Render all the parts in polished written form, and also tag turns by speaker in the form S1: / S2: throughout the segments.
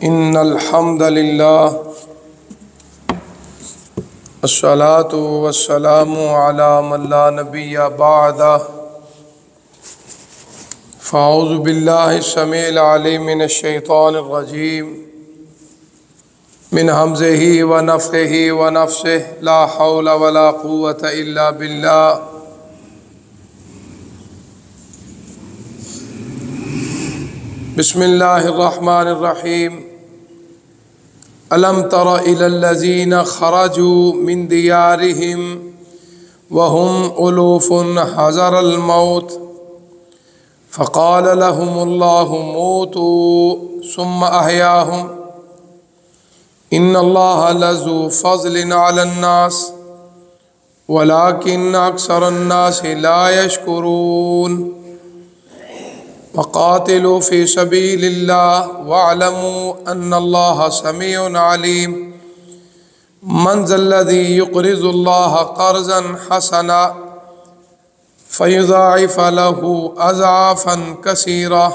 S1: इन्नल हम्दलिल्लाह अस्सलातु वस्सलामु अला मन ला नबिय्य बअदह फ़अऊज़ु बिल्लाहि समीइल अलीम मिनश शैतानिर रजीम मिन हमज़िही व नफ़्ख़िही व नफ़्सिही ला हौला वला क़ुव्वता इल्ला बिल्लाह। बिस्मिल्लाहिर्रहमानिर्रहीम। अलम तर इलल्लज़ीना ख़रजू मिन दियारिहिम वहुम उलूफ़ुन हज़रल मौत फ़क़ाल लहुमुल्लाहु मूतू सुम्मा अहयाहुम इन्नल्लाहा लज़ू फ़ज़लिन अलन्नास वलाकिन्न अक्सरन्नासि ला यशकुरून। वक़ातिलू फ़ी सबीलिल्लाह वअलमू अन्नल्लाहा समीउन अलीम। मन ज़ल्लज़ी युक़रिज़ुल्लाह क़र्ज़न हसना फ़युज़ाइफ़ लहू अज़आफ़न कसीरा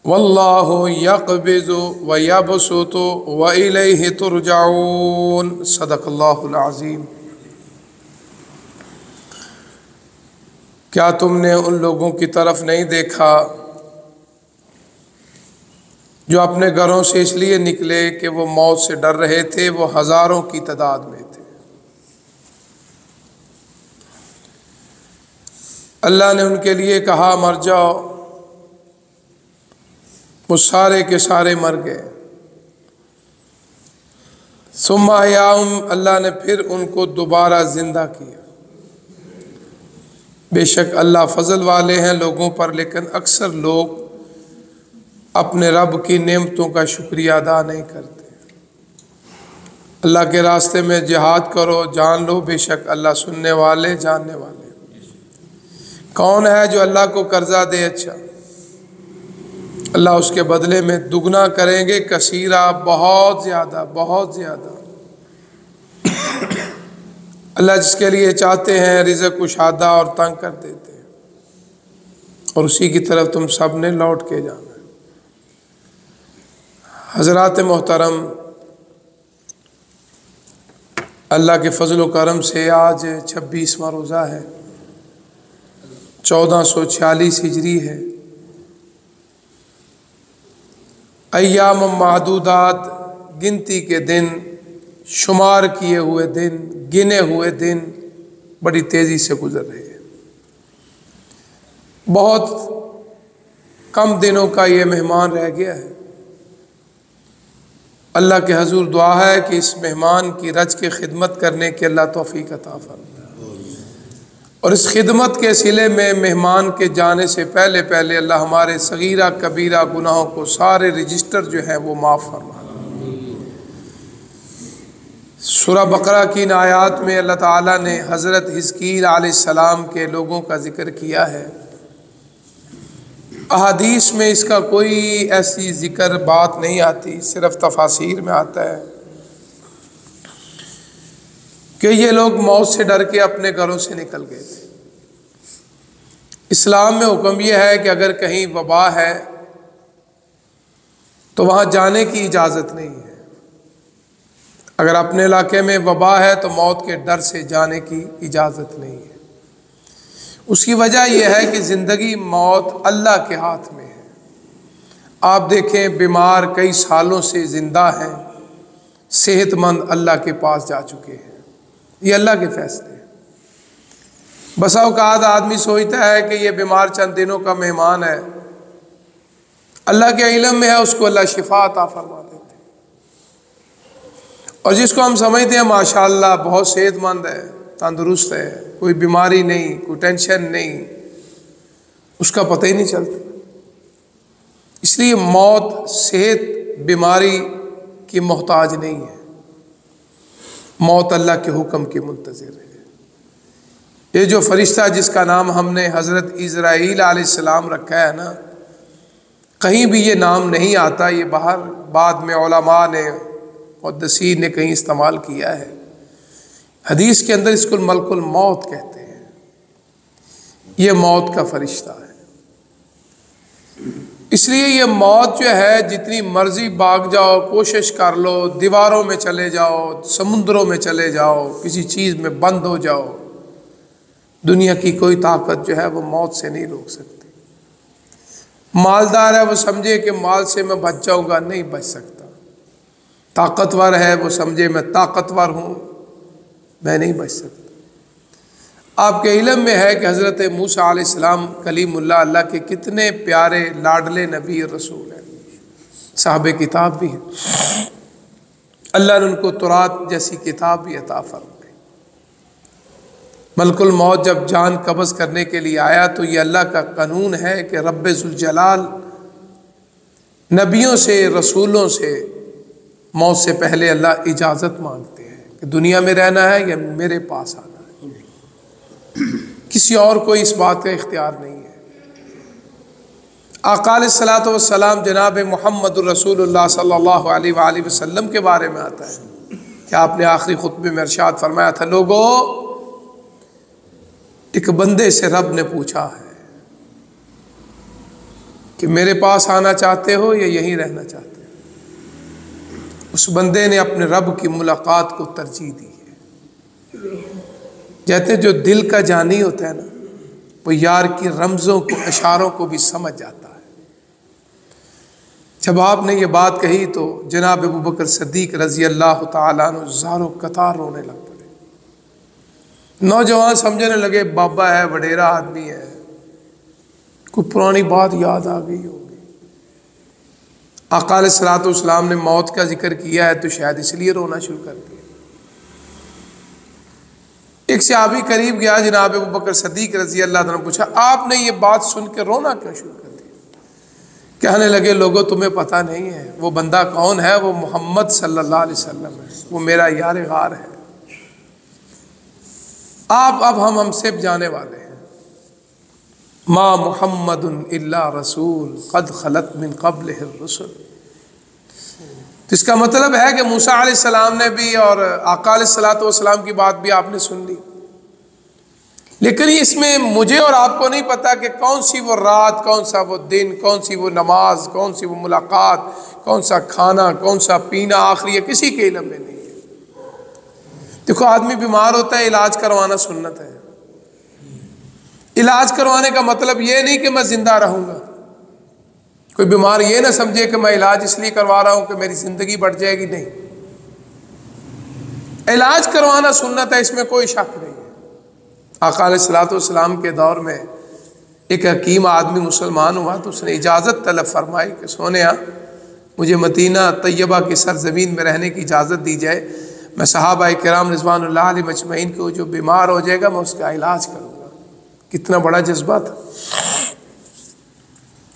S1: वल्लाहु यक़बिज़ु व यबसुतु व इलैहि तुरजऊन। सदक़ल्लाहुल अज़ीम। क्या तुमने उन लोगों की तरफ नहीं देखा जो अपने घरों से इसलिए निकले कि वो मौत से डर रहे थे? वो हज़ारों की तादाद में थे। अल्लाह ने उनके लिए कहा मर जाओ, वो सारे के सारे मर गए। सुम्मा अहयाहुम, अल्लाह ने फिर उनको दोबारा जिंदा किया। बेशक अल्लाह फजल वाले हैं लोगों पर, लेकिन अक्सर लोग अपने रब की नेमतों का शुक्रिया अदा नहीं करते। अल्लाह के रास्ते में जिहाद करो, जान लो बेशक अल्लाह सुनने वाले जानने वाले। कौन है जो अल्लाह को कर्जा दे? अच्छा, अल्लाह उसके बदले में दुगना करेंगे, कसीरा, बहुत ज़्यादा, बहुत ज़्यादा। अल्लाह जिसके लिए चाहते हैं रिज़्क़ कुशादा और तंग कर देते हैं, और उसी की तरफ तुम सब ने लौट के जाना है। हज़रात मोहतरम, अल्लाह के फजल व करम से आज 26वां रोज़ा है, 1446 हिजरी है। अय्याम मादूदात, गिनती के दिन, शुमार किए हुए दिन, गिने हुए दिन बड़ी तेज़ी से गुजर रहे हैं। बहुत कम दिनों का ये मेहमान रह गया है। अल्लाह के हजूर दुआ है कि इस मेहमान की रज की खिदमत करने की अल्लाह तौफीक अता फरमाए, और इस खिदमत के सिले में मेहमान के जाने से पहले पहले अल्लाह हमारे सगीरा कबीरा गुनाहों को सारे रजिस्टर जो है वो माफ़ फरमा। सूरह बकरा की इन आयात में अल्लाह ताला ने हज़रत हिज़कील अलैहिस्सलाम के लोगों का ज़िक्र किया है। अहादीस में इसका कोई ऐसी ज़िक्र बात नहीं आती, सिर्फ तफासीर में आता है कि ये लोग मौत से डर के अपने घरों से निकल गए थे। इस्लाम में हुक्म यह है कि अगर कहीं वबा है तो वहाँ जाने की इजाज़त नहीं है। अगर अपने इलाके में वबा है तो मौत के डर से जाने की इजाज़त नहीं है। उसकी वजह यह है कि ज़िंदगी मौत अल्लाह के हाथ में है। आप देखें, बीमार कई सालों से ज़िंदा हैं, सेहतमंद अल्लाह के पास जा चुके हैं। ये अल्लाह के फैसले हैं। बसा औकात आदमी सोचता है कि ये बीमार चंद दिनों का मेहमान है, अल्लाह के इल्म में है, उसको अल्लाह शिफा अता फरमा देते। और जिसको हम समझते हैं माशाअल्लाह बहुत सेहतमंद है, तंदुरुस्त है, कोई बीमारी नहीं, कोई टेंशन नहीं, उसका पता ही नहीं चलता। इसलिए मौत सेहत बीमारी की मोहताज नहीं है, मौत अल्लाह के हुक्म की मुंतज़िर है। ये जो फरिश्ता जिसका नाम हमने हज़रत इज़राइल अलैहिस्सलाम रखा है ना, कहीं भी ये नाम नहीं आता, ये बाहर बाद में उलमा ने, मुहद्दिसीन ने कहीं इस्तेमाल किया है। हदीस के अंदर इसको मलकुल मौत कहते हैं। ये मौत का फरिश्ता है। इसलिए ये मौत जो है, जितनी मर्जी भाग जाओ, कोशिश कर लो, दीवारों में चले जाओ, समुद्रों में चले जाओ, किसी चीज़ में बंद हो जाओ, दुनिया की कोई ताकत जो है वो मौत से नहीं रोक सकती। मालदार है वो समझे कि माल से मैं बच जाऊंगा, नहीं बच सकता। ताकतवर है वो समझे मैं ताकतवर हूँ, मैं नहीं बच सकता। आपके इल्म में है कि हज़रत मूसा अलैहिस्सलाम कलीमुल्लाह, अल्लाह के कितने प्यारे लाडले नबी रसूल हैं, साहबे किताब भी हैं। अल्लाह ने उनको तौरात जैसी किताब भी अता फरमाई। मलकुल मौत जब जान कब्ज़ करने के लिए आया तो ये अल्लाह का कानून है कि रब्बे ज़ुल जलाल नबियों से, रसूलों से मौत से पहले अल्लाह इजाज़त मांगते हैं कि दुनिया में रहना है या मेरे पास आना है। किसी और को इस बात का इख्तियार नहीं है। आका अलैहिस्सलातु वस्सलाम जनाब मुहम्मदुर रसूलुल्लाह सल्लल्लाहु अलैहि वसल्लम के बारे में आता है कि आपने आखिरी खुतबे में इरशाद फरमाया था, लोगों, एक बंदे से रब ने पूछा है कि मेरे पास आना चाहते हो या यहीं रहना चाहते हो। उस बंदे ने अपने रब की मुलाकात को तरजीह दी है। कहते जो दिल का जानी होता है ना, वो यार की रमज़ों को, इशारों को भी समझ जाता है। जब आपने ये बात कही तो जनाब अबू बकर सिद्दीक़ रज़ी अल्लाह ताला अन्हु ज़ारो कतार रोने लग पड़े। नौजवान समझने लगे बाबा है, वडेरा आदमी है, कोई पुरानी बात याद आ गई होगी। आका अलैहिस्सलातु वस्सलाम ने मौत का जिक्र किया है तो शायद इसलिए रोना शुरू कर दिया। एक सहाबी करीब गया, जनाब अबू बकर सिद्दीक़ रज़ी अल्लाह अन्हु ने पूछा, आपने ये बात सुन के रोना क्यों शुरू कर दिया? कहने लगे, लोगों तुम्हें पता नहीं है वो बंदा कौन है, वो मोहम्मद सल्लल्लाहु अलैहि वसल्लम है, वो मेरा यार गार है। आप अब हम हमसे जाने वाले हैं। मा मुहम्मदुन इल्ला रसूल क़द खलत मिन क़ब्लिहिर रुसूल। तो इसका मतलब है कि मूसा अलैहिस्सलाम ने भी और आका अलैहिस्सलातु वस्सलाम की बात भी आपने सुन ली, लेकिन इसमें मुझे और आपको नहीं पता कि कौन सी वो रात, कौन सा वो दिन, कौन सी वो नमाज, कौन सी वो मुलाकात, कौन सा खाना, कौन सा पीना आखिरी है, किसी के इल्म में नहीं है। देखो, आदमी बीमार होता है, इलाज करवाना सुन्नत है। इलाज करवाने का मतलब ये नहीं कि मैं जिंदा रहूंगा। कोई बीमार ये ना समझे कि मैं इलाज इसलिए करवा रहा हूं कि मेरी जिंदगी बढ़ जाएगी, नहीं। इलाज करवाना सुन्नत है, इसमें कोई शक नहीं है। आका अलैहिस्सलातु वस्सलाम के दौर में एक हकीम आदमी मुसलमान हुआ तो उसने इजाज़त तलब फरमाई कि सोनिया, मुझे मदीना तैयबा की सरजमीन में रहने की इजाज़त दी जाए, मैं सहाबा किराम रिज़वानुल्लाह अलैहिम अजमईन को जो बीमार हो जाएगा मैं उसका इलाज करूँगा। कितना बड़ा जज्बा था।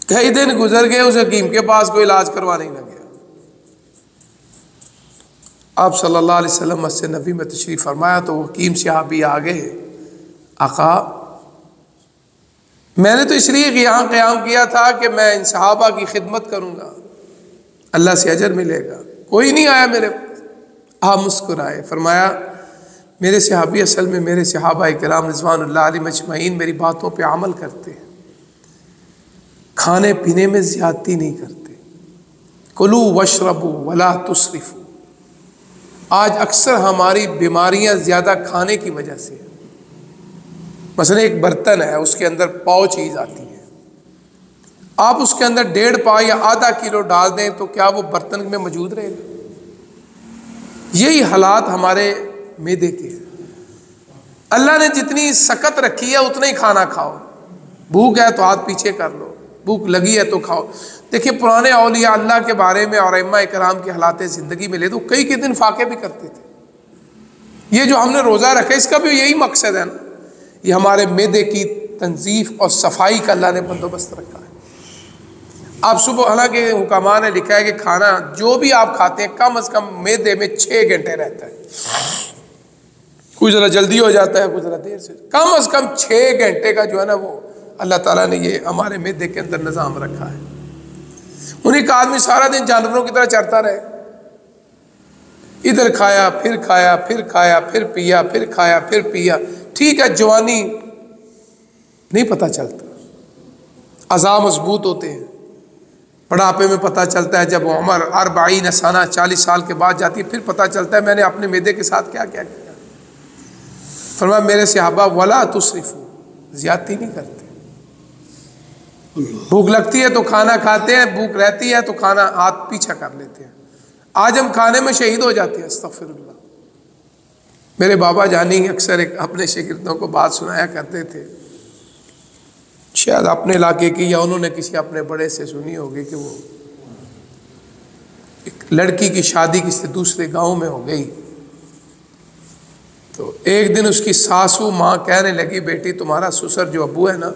S1: कई दिन गुजर गए, उस हकीम के पास कोई इलाज करवाने नहीं गया। आप सल्लल्लाहु अलैहि वसल्लम मस्जिद नबी में तशरीफ़ फरमाया तो हकीम सहाबी आ गए, आका मैंने तो इसलिए यहाँ क़याम किया था कि मैं इन सहाबा की खिदमत करूँगा, अल्लाह से अजर मिलेगा। कोई नहीं आया मेरे पास। आप मुस्कुराए, फरमाया मेरे सहाबी असल में मेरे सहाबा किराम रिज़वानुल्लाह अलैहिम अजमईन मेरी बातों पे अमल करते हैं, खाने पीने में ज़्यादती नहीं करते। कुलू वशरबू वला तुसरिफू। आज अक्सर हमारी बीमारियां ज़्यादा खाने की वजह से। मसलन एक बर्तन है, उसके अंदर पाव चीज़ आती है, आप उसके अंदर 1.5 पाव या आधा किलो डाल दें तो क्या वो बर्तन में मौजूद रहेगा? यही हालात हमारे मैदे के हैं। अल्लाह ने जितनी सकत रखी है उतना ही खाना खाओ। भूख है तो हाथ पीछे कर लो, भूख लगी है तो खाओ। देखिए, पुराने औलिया अल्लाह के बारे में और अइम्मा इकराम की हालात ज़िंदगी में ले तो कई के दिन फाके भी करते थे। ये जो हमने रोज़ा रखा इसका भी यही मकसद है ना, ये हमारे मैदे की तंजीफ और सफाई का अल्लाह ने बंदोबस्त रखा है। आप सुबह, हालांकि हुक्मा ने लिखा है कि खाना जो भी आप खाते हैं कम अज़ कम मैदे में 6 घंटे रहता है। कुछ ज़रा जल्दी हो जाता है, कुछ ज़रा देर से, कम अज़ कम 6 घंटे का जो है ना वो अल्लाह ताला ने ये हमारे मैदे के अंदर निज़ाम रखा है। उन्हीं का आदमी सारा दिन जानवरों की तरह चरता रहे, इधर खाया फिर खाया, फिर खाया फिर पिया, फिर खाया फिर पिया, ठीक है, जवानी नहीं पता चलता, अज़ा मजबूत होते हैं, बुढ़ापे में पता चलता है, जब उम्र 40 साल 40 साल के बाद जाती है, फिर पता चलता है मैंने अपने मैदे के साथ क्या क्या किया। फरमाया मेरे सहाबा वला तुसरिफू, ज्यादती नहीं करते। भूख लगती है तो खाना खाते हैं, भूख रहती है तो खाना हाथ पीछा कर लेते हैं। आज हम खाने में शहीद हो जाते हैं, अस्तगफिरुल्लाह। मेरे बाबा जानी अक्सर एक अपने शागिर्दों को बात सुनाया करते थे, शायद अपने इलाके की या उन्होंने किसी अपने बड़े से सुनी होगी, कि वो एक लड़की की शादी किसी दूसरे गांव में हो गई। तो एक दिन उसकी सासू माँ कहने लगी, बेटी तुम्हारा ससुर जो अब्बू है ना,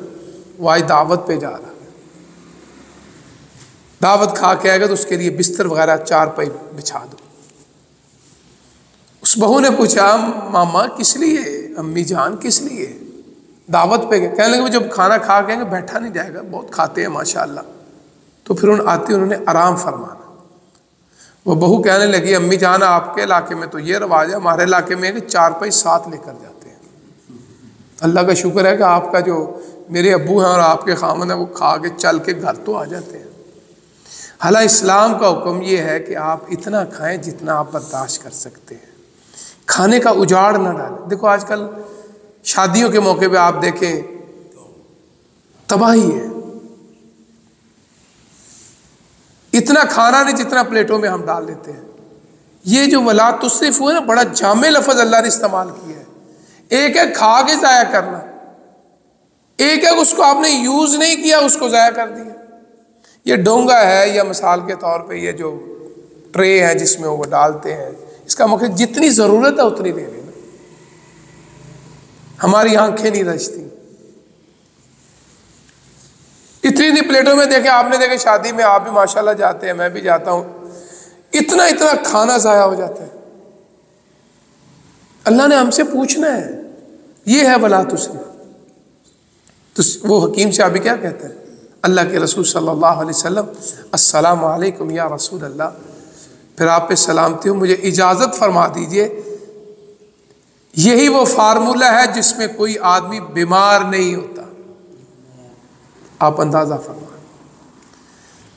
S1: वो आज दावत पे जा रहा है, दावत खा के आएगा तो उसके लिए बिस्तर वगैरह चारपाई बिछा दो। उस बहू ने पूछा, मामा किस लिए, अम्मी जान किस लिए दावत पे गए? कहने लगे जब खाना खा के बैठा नहीं जाएगा, बहुत खाते हैं माशाल्लाह। तो फिर उन्होंने आराम फरमाना। वो बहू कहने लगी, अम्मी जान आपके इलाके में तो ये रवाज है, हमारे इलाके में है कि चारपाई साथ लेकर जाते हैं। अल्लाह का शुक्र है कि आपका जो मेरे अब्बू हैं और आपके खामन है वो खा के चल के घर तो आ जाते हैं। हालांकि इस्लाम का हुक्म ये है कि आप इतना खाएं जितना आप बर्दाश्त कर सकते हैं, खाने का उजाड़ ना डालें। देखो आजकल शादियों के मौके पे आप देखें तबाही है, इतना खाना नहीं जितना प्लेटों में हम डाल लेते हैं। ये जो वला तुसरिफ हुआ ना, बड़ा जामे लफ्ज अल्लाह ने इस्तेमाल किया है। एक है खा के जाया करना, एक है उसको आपने यूज नहीं किया उसको जाया कर दिया। ये डोंगा है या मिसाल के तौर पे ये जो ट्रे है जिसमें वो डालते हैं, इसका मकसद जितनी जरूरत है उतनी ले लेना। हमारी आंखें नहीं रचती, इतनी प्लेटों में देखे आपने देखे, शादी में आप भी माशाल्लाह जाते हैं, मैं भी जाता हूं, इतना इतना खाना जाया हो जाता है। अल्लाह ने हमसे पूछना है, ये है वला तुसरिफ। तो वो हकीम साहब क्या कहते हैं, अल्लाह के रसूल सल्लल्लाहु अलैहि वसल्लम, अस्सलाम वालेकुम या रसूल अल्लाह, फिर आप पे सलामती हो, मुझे इजाज़त फरमा दीजिए। यही वो फार्मूला है जिसमें कोई आदमी बीमार नहीं होता, आप अंदाज़ा फरमा।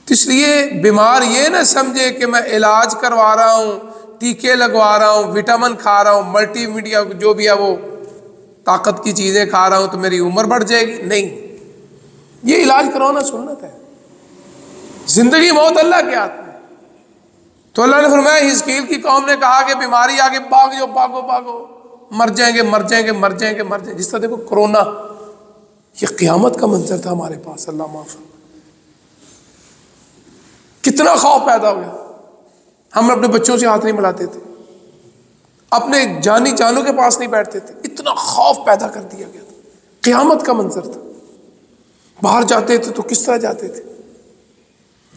S1: तो इसलिए बीमार ये ना समझे कि मैं इलाज करवा रहा हूँ, टीके लगवा रहा हूँ, विटामिन खा रहा हूँ, मल्टीमीडिया जो भी है वो ताकत की चीज़ें खा रहा हूँ तो मेरी उम्र बढ़ जाएगी। नहीं, ये इलाज करवाना सुन्नत है। जिंदगी मौत अल्लाह के हाथ में। तो अल्लाह ने फरमाया, हिजकील की कौम ने कहा कि बीमारी आगे भाग जाओ, भागो भागो, मर जाएंगे मर जाएंगे मर जाएंगे मर जाएंगे। जिस तरह देखो कोरोना, ये क़यामत का मंजर था हमारे पास, अल्लाह माफ। कितना खौफ पैदा हो गया। हम अपने बच्चों से हाथ नहीं मिलाते थे, अपने जानी जानों के पास नहीं बैठते थे, इतना खौफ पैदा कर दिया गया था। क़यामत का मंजर था। बाहर जाते थे तो किस तरह जाते थे,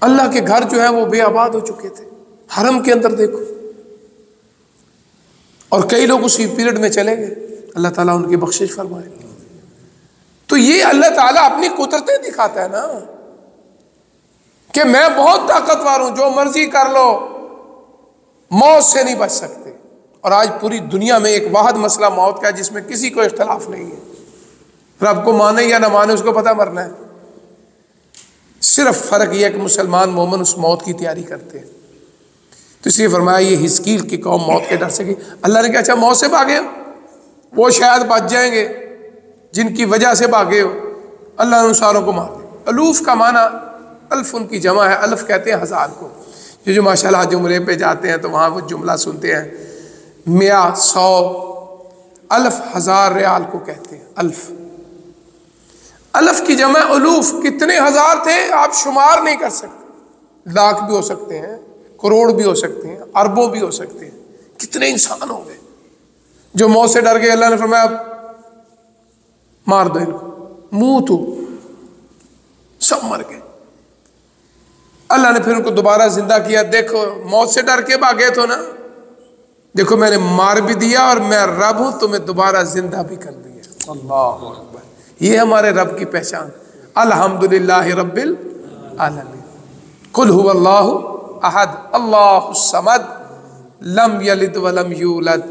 S1: अल्लाह के घर जो है वो बेआबाद हो चुके थे। हरम के अंदर देखो, और कई लोग उसी पीरियड में चले गए, अल्लाह ताला उनकी बख्शिश फरमाए। तो ये अल्लाह ताला अपनी कुदरतें दिखाता है ना, कि मैं बहुत ताकतवर हूं, जो मर्जी कर लो, मौत से नहीं बच सकते। और आज पूरी दुनिया में एक वाहिद मसला मौत का है जिसमें किसी को इख्तलाफ नहीं है। रब को माने या ना माने, उसको पता मरना है। सिर्फ फर्क यह है कि मुसलमान मोमिन उस मौत की तैयारी करते हैं। तो इसलिए फरमाया, ये हिजकील की कौम मौत के डर से गई। अल्लाह ने कहा, अच्छा मौत से भागे हो, वो शायद बच जाएंगे जिनकी वजह से भागे हो, अल्लाह ने उन सारों को मार दिया। अलूफ का माना, अल्फ उनकी जमा है, अल्फ कहते हैं हजार को। जो माशाल्लाह जुमरे पे जाते हैं तो वहाँ वो जुमला सुनते हैं, मिया, 100, अल्फ हजार रियाल को कहते हैं। अल्फ, अल्फ की जमा उलूफ। कितने हजार थे आप शुमार नहीं कर सकते, लाख भी हो सकते हैं, करोड़ भी हो सकते हैं, अरबों भी हो सकते हैं। कितने इंसान हो गए जो मौत से डर गए। अल्लाह ने फरमाया, मार दो इनको, मुंह तो सब मर गए। अल्लाह ने फिर उनको दोबारा जिंदा किया। देखो मौत से डर के भागे तो ना, देखो मैंने मार भी दिया और मैं रब हूं, तुम्हें दोबारा जिंदा भी कर दिया। अल्लाह अकबर, ये हमारे रब की पहचान। अल्हम्दुलिल्लाह रब्बिल आलमीन, कुल हुवल्लाहु अहद, अल्लाहुस समद, लम यलिद वलम यूलद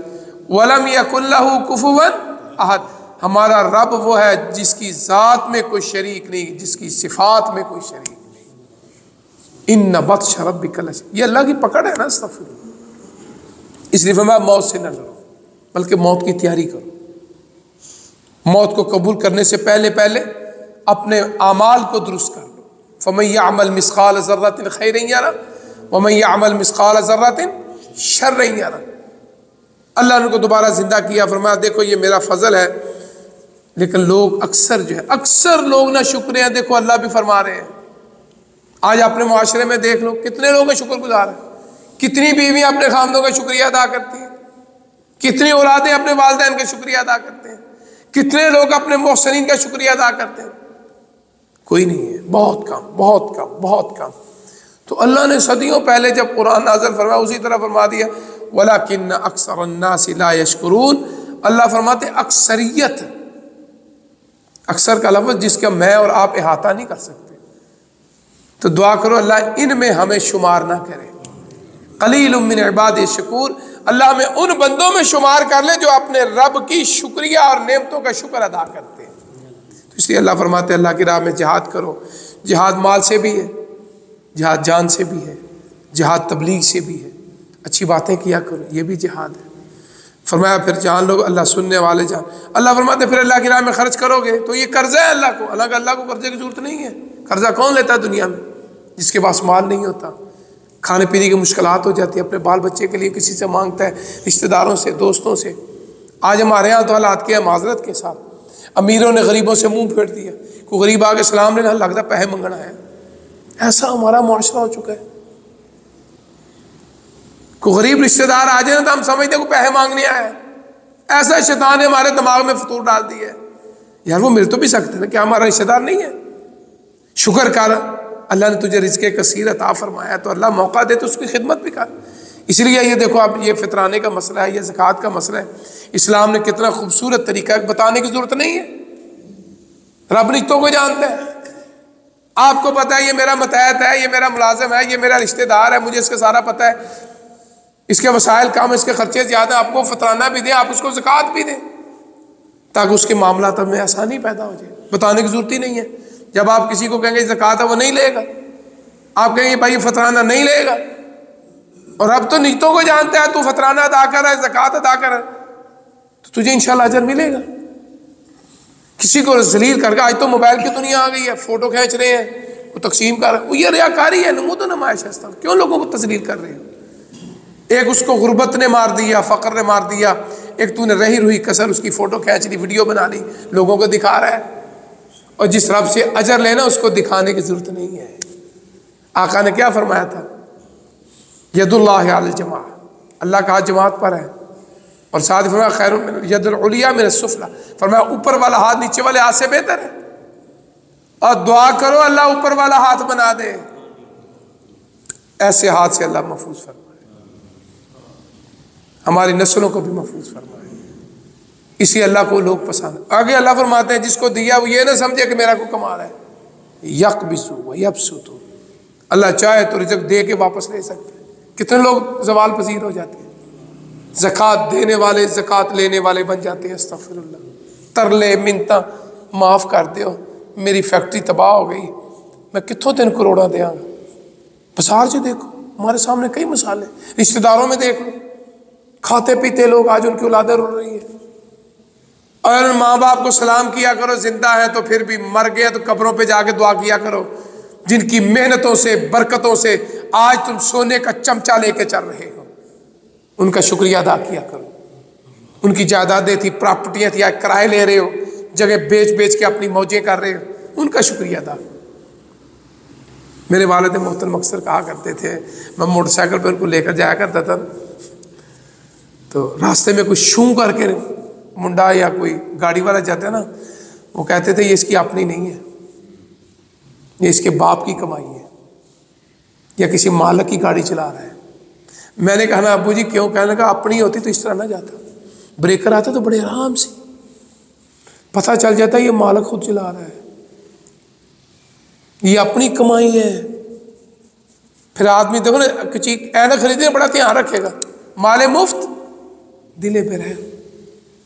S1: वलम यकुल लहू कुफुवन अहद। हमारा रब वो है जिसकी ज़ात में कोई शरीक नहीं, जिसकी सिफात में कोई शरीक नहीं। इन्न बत्श रब्बिक लशदीद, ये अल्लाह की पकड़ है ना, अस्तगफिरुल्लाह। इसलिए फरमाया मौत से न डरो, बल्कि मौत की तैयारी करो। मौत को कबूल करने से पहले पहले अपने आमाल को दुरुस्त कर लो। फमन यअमल मिस्काल ज़र्रतिन खैरन यरा वमन यअमल मिस्काल ज़र्रतिन शर्रन यरा। अल्लाह ने उनको दोबारा जिंदा किया, फरमाया देखो ये मेरा फजल है, लेकिन लोग अक्सर जो है, अक्सर लोग ना शुक्रिया, देखो अल्लाह भी फरमा रहे हैं। आज अपने मुआशरे में देख लो कितने लोग हैं शुक्रगुजार हैं, कितनी बीवियां अपने खामदों का शुक्रिया अदा करती हैं, कितनी औलादें अपने वालिदैन का शुक्रिया अदा करते हैं, कितने लोग अपने मोहसिनीन का शुक्रिया अदा करते हैं। कोई नहीं है, बहुत कम, बहुत कम, बहुत कम। तो अल्लाह ने सदियों पहले जब कुरान नाज़िल फरमाया उसी तरह फरमा दिया, वलाकिन्न अक्सरन्नासि ला यशकुरून। अल्लाह फरमाते अक्सरियत, अक्सर का लफ्ज़ जिसका मैं और आप इहाता नहीं कर सकते। तो दुआ करो अल्लाह इनमें हमें शुमार ना करे। कलीलुम मिन इबादी शकूर, अल्लाह हमें उन बंदों में शुमार कर ले जो अपने रब की शुक्रिया और नेमतों का शुक्र अदा करते हैं। तो इसलिए अल्लाह फरमाते अल्लाह की राह में जिहाद करो। जिहाद माल से भी है, जिहाद जान से भी है, जिहाद तबलीग से भी है। अच्छी बातें किया करो, ये भी जिहाद है। फरमाया फिर जान लो, अल्लाह सुनने वाले जान। अल्लाह फरमाते फिर अल्लाह की राह में खर्च करोगे तो ये कर्जा है अल्लाह को। अल्लाह को कर्जे की जरूरत नहीं है। कर्जा कौन लेता है दुनिया में? जिसके पास माल नहीं होता, खाने पीने की मुश्किलात हो जाती है, अपने बाल बच्चे के लिए किसी से मांगता है, रिश्तेदारों से, दोस्तों से। आज हमारे यहाँ तो हालात के माजरत के साथ, अमीरों ने गरीबों से मुंह फेर दिया। कोई गरीब आके सलाम लेना लगता पैसे मंगना है। ऐसा हमारा मुआशरा हो चुका है। कोई गरीब रिश्तेदार आ जाए ना तो हम समझते को पैसे मांगने आया है। ऐसा शैतान ने हमारे दिमाग में फतूर डाल दिया है। यार वो मिल तो भी सकते हैं, क्या हमारा रिश्तेदार नहीं है? शुक्र कर, अल्लाह ने तुझे रिज़्क़े कसीर अता फरमाया, तो अल्लाह मौका दे तो उसकी खिदमत भी कर। इसलिए ये देखो आप, ये फितराने का मसला है, ये ज़कात का मसला है, इस्लाम ने कितना खूबसूरत तरीका है। बताने की ज़रूरत नहीं है, रब रिश्तों को जानता है। आपको पता है ये मेरा मतहत है, ये मेरा मुलाजिम है, ये मेरा रिश्तेदार है, मुझे इसका सारा पता है, इसके वसाइल कम, इसके खर्चे ज़्यादा। आपको फितराना भी दें, आप उसको ज़कात भी दें, ताकि उसके मामला तब में आसानी पैदा हो जाए। बताने की ज़रूरत ही नहीं है। जब आप किसी को कहेंगे ज़कात है, वो नहीं लेगा। आप कहेंगे भाई फतराना, नहीं लेगा। और अब तो नियतों को जानता है, तू फतराना अदा कर रहा है, ज़कात अदा कर रहा है, तो तुझे इंशाल्लाह अजर मिलेगा। किसी को जलील करके, आज तो मोबाइल की दुनिया आ गई है, फोटो खींच रहे हैं, वो तकसीम कर रहे हैं, वो ये रियाकारी है, नमूद नुमाइश है। क्यों लोगों को तस्लील कर रहे हो? एक उसको गुर्बत ने मार दिया, फ़क्र ने मार दिया, एक तूने रही रुही कसर उसकी फ़ोटो खींच ली, वीडियो बना ली, लोगों को दिखा रहा है। और जिस रब से अजर लेना उसको दिखाने की ज़रूरत नहीं है। आका ने क्या फरमाया था? यदुल्लाहि अल जमा, अल्लाह का हाथ जमात पर है। और साथ फरमाया खैरुन यदुल उलिया मिन सुफला, फरमाया ऊपर वाला हाथ नीचे वाले हाथ से बेहतर है। और दुआ करो अल्लाह ऊपर वाला हाथ बना दे। ऐसे हाथ से अल्लाह महफूज फरमाए, हमारी नस्लों को भी महफूज फरमाए। इसी अल्लाह को लोग पसंद। आगे अल्लाह फरमाते हैं जिसको दिया वो ये ना समझे कि मेरा को कमा रहा है। यकबिसु व यबसुतु, अल्लाह चाहे तो रिज़्क़ दे के वापस ले सकते हैं। कितने लोग ज़वाल पजीर हो जाते हैं, ज़कात देने वाले ज़कात लेने वाले बन जाते हैं। अस्तग़फिरुल्लाह, तरले मिन्नता, माफ़ कर दो, मेरी फैक्ट्री तबाह हो गई, मैं कितों 3 करोड़ देंगा। बसार से देखो, हमारे सामने कई मिसालें, रिश्तेदारों में देख लो, खाते पीते लोग आज उनकी औलादें रो रही है। और माँ बाप को सलाम किया करो, जिंदा है तो फिर भी, मर गए तो कब्रों पे जाके दुआ किया करो, जिनकी मेहनतों से, बरकतों से आज तुम सोने का चमचा लेके चल रहे हो, उनका शुक्रिया अदा किया करो। उनकी जायदादें थी, प्रॉपर्टियां थी, आज किराए ले रहे हो, जगह बेच बेच के अपनी मौजें कर रहे हो, उनका शुक्रिया अदा। मेरे वालिद मोहतरम अक्सर कहा करते थे, मैं मोटरसाइकिल पर उनको लेकर जाया करता था, तो रास्ते में कुछ शू करके मुंडा या कोई गाड़ी वाला जाता है ना, वो कहते थे ये इसकी अपनी नहीं है, ये इसके बाप की कमाई है, या किसी मालिक की गाड़ी चला रहा है। मैंने कहा ना अब्बू जी क्यों? कहने लगा अपनी होती तो इस तरह ना जाता, ब्रेकर आता तो बड़े आराम से पता चल जाता ये मालिक खुद चला रहा है, ये अपनी कमाई है। फिर आदमी देखो ना, कुछ ऐना खरीदने बड़ा ध्यान रखेगा, माले मुफ्त दिले पे रहे,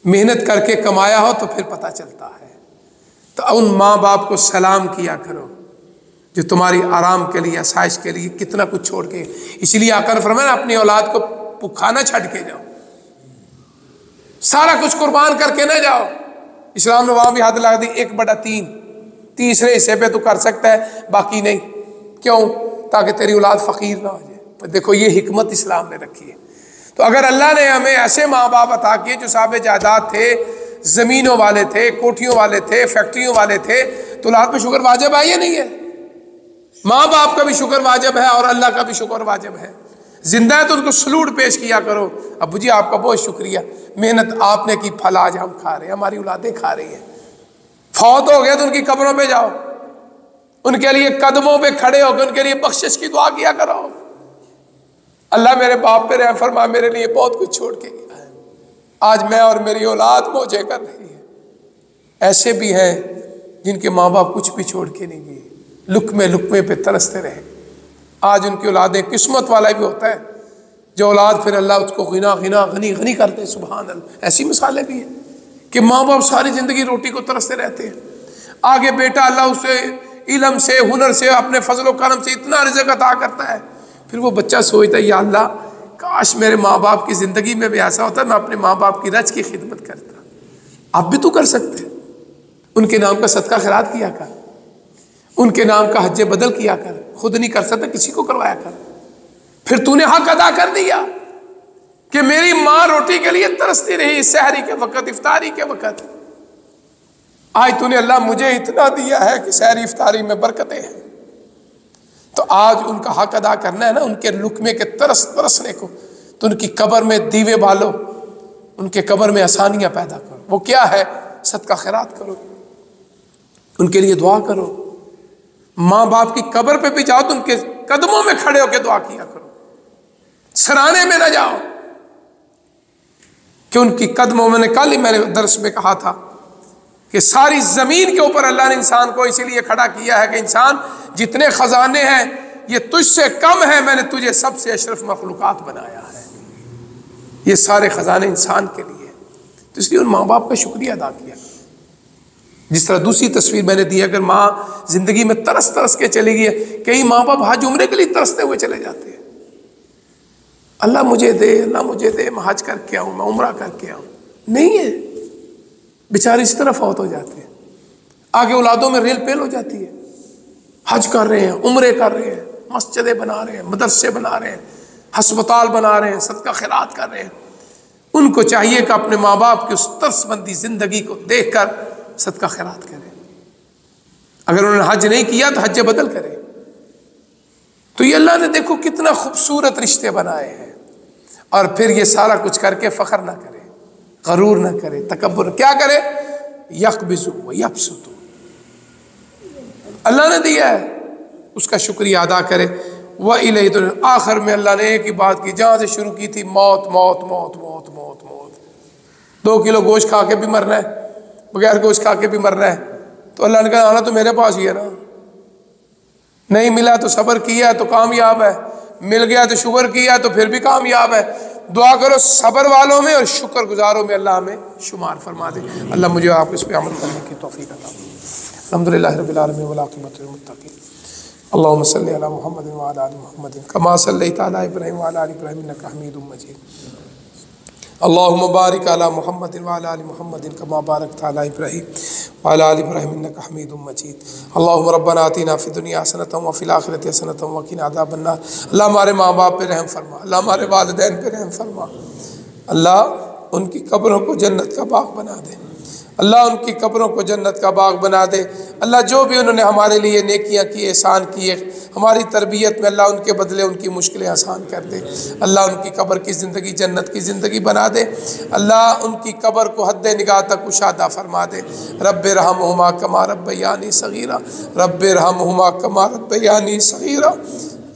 S1: मेहनत करके कमाया हो तो फिर पता चलता है। तो उन माँ बाप को सलाम किया करो जो तुम्हारी आराम के लिए, आसाइश के लिए कितना कुछ छोड़ के। इसलिए आकर फरमाया अपनी औलाद को भूखा ना छड़ के जाओ, सारा कुछ कुर्बान करके ना जाओ। इस्लाम ने वहां भी हद लगा दी 1/3, तीसरे हिस्से पे तू कर सकता है, बाकी नहीं। क्यों? ताकि तेरी औलाद फकीर ना हो जाए। देखो ये हिकमत इस्लाम ने रखी है। तो अगर अल्लाह ने हमें ऐसे माँ बाप अता किए जो साहब जायदाद थे, जमीनों वाले थे, कोठियों वाले थे, फैक्ट्रियों वाले थे, तो औलाद पे शुक्र वाजिब है या नहीं है? माँ बाप का भी शुक्र वाजिब है और अल्लाह का भी शुक्र वाजिब है। जिंदा है तो उनको सलूट पेश किया करो, अबू जी आपका बहुत शुक्रिया, मेहनत आपने की, फल आज हम खा रहे हैं, हमारी औलादें खा रही हैं। फौत हो गए तो उनकी कब्रों पे जाओ, उनके लिए कदमों पे खड़े होकर उनके लिए बख्शिश की दुआ किया करो। अल्लाह मेरे बाप पे रहम फरमा, मेरे लिए बहुत कुछ छोड़ के गया है, आज मैं और मेरी औलाद मौजे कर रही है। ऐसे भी हैं जिनके माँ बाप कुछ भी छोड़ के नहीं गए, लुकमे लुकमे पे तरसते रहे। आज उनकी औलादें, किस्मत वाला भी होता है जो औलाद फिर अल्लाह उसको गिना गिना गनी गनी करते हैं, सुभान अल्लाह। ऐसी मिसालें भी हैं कि माँ बाप सारी ज़िंदगी रोटी को तरसते रहते हैं, आगे बेटा अल्लाह उसे इल्म से, हुनर से, अपने फजल करम से इतना रिज़्क़ अता करता है, फिर वो बच्चा सोचता है या अल्लाह काश मेरे माँ बाप की ज़िंदगी में भी ऐसा होता, मैं अपने माँ बाप की रज की खिदमत करता। आप भी तो कर सकते हैं, उनके नाम का सदका खैरात किया कर, उनके नाम का हज्जे बदल किया कर, खुद नहीं कर सकता किसी को करवाया कर। फिर तूने हक अदा कर दिया कि मेरी माँ रोटी के लिए तरसती रही, सहरी के वक़्त, इफ्तारी के वक़्त, आज तूने अल्लाह मुझे इतना दिया है कि सहरी इफ्तारी में बरकतें हैं, तो आज उनका हक अदा करना है ना, उनके लुकमे के तरसने को। तो उनकी कब्र में दीवे बालो, उनके कब्र में आसानियां पैदा करो। वो क्या है? सदका खैरात करो, उनके लिए दुआ करो। माँ बाप की कब्र पे भी जाओ तो उनके कदमों में खड़े होकर दुआ किया करो, सराहने में ना जाओ कि उनकी कदमों में। कल ही मैंने दर्स में कहा था कि सारी जमीन के ऊपर अल्लाह ने इंसान को इसीलिए खड़ा किया है कि इंसान जितने खजाने हैं ये तुझसे कम है, मैंने तुझे सबसे अशरफ मखलूकात बनाया है, ये सारे खजाने इंसान के लिए। तो इसलिए उन माँ बाप का शुक्रिया अदा किया। जिस तरह दूसरी तस्वीर मैंने दी, अगर माँ जिंदगी में तरस तरस के चली गई, कई माँ बाप हज उम्रे के लिए तरसते हुए चले जाते हैं, अल्लाह मुझे दे, अल्लाह मुझे दे, मैं हज करके आऊँ, मैं उम्रा करके आऊँ, नहीं है, बेचारे इस तरफ फौत हो जाते हैं। आगे औलादों में रेल पेल हो जाती है, हज कर रहे हैं, उम्रे कर रहे हैं, मस्जिदें बना रहे हैं, मदरसे बना रहे हैं, हस्पताल बना रहे हैं, सदका खैरात कर रहे हैं। उनको चाहिए कि अपने माँ बाप की उस तरसमंदी जिंदगी को देख कर सदका खैरात करें। अगर उन्होंने हज नहीं किया तो हज बदल करें। तो ये अल्लाह ने देखो कितना खूबसूरत रिश्ते बनाए हैं, और फिर ये सारा कुछ करके फख्र ना करे, गरूर ना करे, तकब्बुर क्या करे, यकबिज़ु व यबसुतु। अल्लाह ने दिया है उसका शुक्रिया अदा करे। वह इलैहि तो आखिर में अल्लाह ने एक ही बात की, जहाँ से शुरू की थी, मौत मौत मौत मौत मौत मौत। 2 किलो गोश्त खा के भी मरना है, बगैर गोश्त खा के भी मरना है। तो अल्लाह ने कहा आना तो मेरे पास ही है ना, नहीं मिला तो सब्र किया तो कामयाब है, मिल गया तो शुक्र किया तो फिर भी कामयाब है। दुआ करो सब्र वालों में और शुक्र गुजारों में अल्लाह हमें शुमार फरमा दे। अल्लाह मुझे आप इस पर अमल करने की तौफीक अता फरमाए। अल्हम्दुलिल्लाह रब्बिल आलमीन वल आक़िबतु लिल मुत्तक़ीन। अल्लाहुम्मा सल्लि अला मुहम्मदिन व अला आलि मुहम्मदिन कमा सल्लैता अला इब्राहीम व अला आलि इब्राहीम इन्नका हमीदुम मजीद। अल्लाहुम्मा बारिक अला मुहम्मदिन व अला आलि मुहम्मदिन कमा बारकता अला इब्राहीम व अला आलि इब्राहीम इन्नका हमीदुम मजीद। अल्लाहुम्मा रब्बना आतिना फिद दुनिया हसनतम व फिल आखिरति हसनतम व क़िना अज़ाबन्नार। अल्लाह हमारे माँ बाप पे रहम फरमा, अल्लाह हमारे वालिदैन पे रहम फरमा, अल्लाह उनकी कब्रों को जन्नत का बाग बना दे, अल्लाह उनकी कब्रों को जन्नत का बाग बना दे। अल्लाह जो भी उन्होंने हमारे लिए नेकियां की, एहसान किए हमारी तरबियत में, अल्लाह उनके बदले उनकी मुश्किलें आसान कर दे। अल्लाह उनकी कब्र की ज़िंदगी जन्नत की ज़िंदगी बना दे। अल्लाह उनकी कब्र को हद निगाह तक कुशादा फरमा दे। रब्बे रहमहुमा कमा रब्बयानी सगीरा, रब्बे रहमहुमा कमा रब्बयानी सगीरा,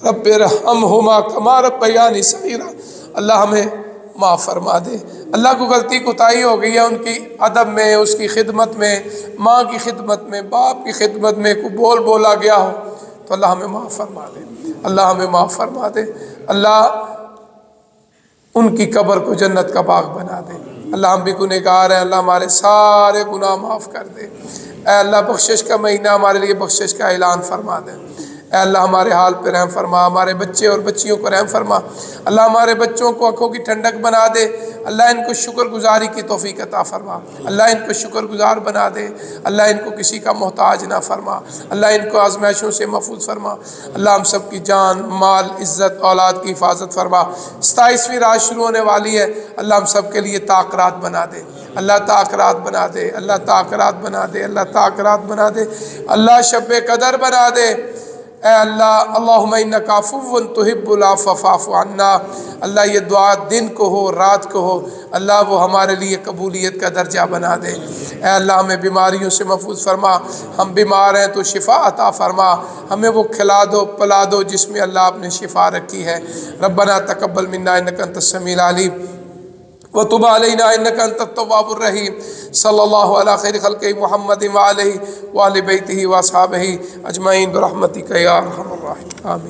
S1: रब्बे रहमहुमा कमा रब्बयानी सगीरा। अल्लाह हमें माफ़ फरमा दे। अल्लाह को गलती कोताही हो गई है उनकी अदब में, उसकी खिदमत में, माँ की खिदमत में, बाप की खिदमत में, को बोल बोला गया हो तो अल्लाह हमें माफ़ फरमा दे, अल्लाह हमें माफ़ फरमा दे। अल्लाह उनकी कब्र को जन्नत का बाग बना दे। अल्लाह हम भी गुनहगार हैं, अल्लाह हमारे सारे गुनाह माफ़ कर दे। ऐ अल्लाह बख्शिश का महीना हमारे लिए बख्शिश का ऐलान फरमा दे। ऐ अल्लाह हमारे हाल पे रहम फरमा, हमारे बच्चे और बच्चियों को रहम फरमा। अल्लाह हमारे बच्चों को आँखों की ठंडक बना दे। अल्लाह इनको शुक्रगुजारी की तौफीक अता फरमा। अल्लाह इनको शुक्रगुजार बना दे। अल्लाह इनको किसी का मोहताज ना फरमा। अल्लाह इनको आजमाइशों से महफूज फरमा। अल्लाह हम सब की जान, माल, इज़्ज़त, औलाद की हिफाजत फरमा। 27वीं रात शुरू होने वाली है, अल्लाह हम सब के लिए ताक़रात बना दे। अल्लाह ताक़रात बना दे, अल्लाह ताक़रात बना दे, अल्लाह ताक़रात बना दे, अल्लाह शब कदर बना दे। ऐ अल्लाह, अल्लाहुम्मा इन्नका अफ़ुव्वुन तुहिब्बुल अफ़्व फ़अफ़ु अन्ना। अल्लाह ये दुआ दिन को हो, रात को हो, अल्लाह वो हमारे लिए कबूलियत का दर्जा बना दे। ऐ अल्लाह हमें बीमारियों से महफूज फरमा। हम बीमार हैं तो शिफा अता फरमा। हमें वो खिला दो, पिला दो जिसमें अल्लाह आपने शिफा रखी है। रब्बना तक़ब्बल मिन्ना इन्नका अंतस समीउल अलीम व तुब अलैना इन्नका अंतत तव्वाबुर रहीम। सल्लल्लाहु अला खैरि खल्क़ि मुहम्मद व आलिहि व अहलि बैतिहि व अस्हाबिहि अजमईन बिरहमतिका या अरहमर राहिमीन। आमीन।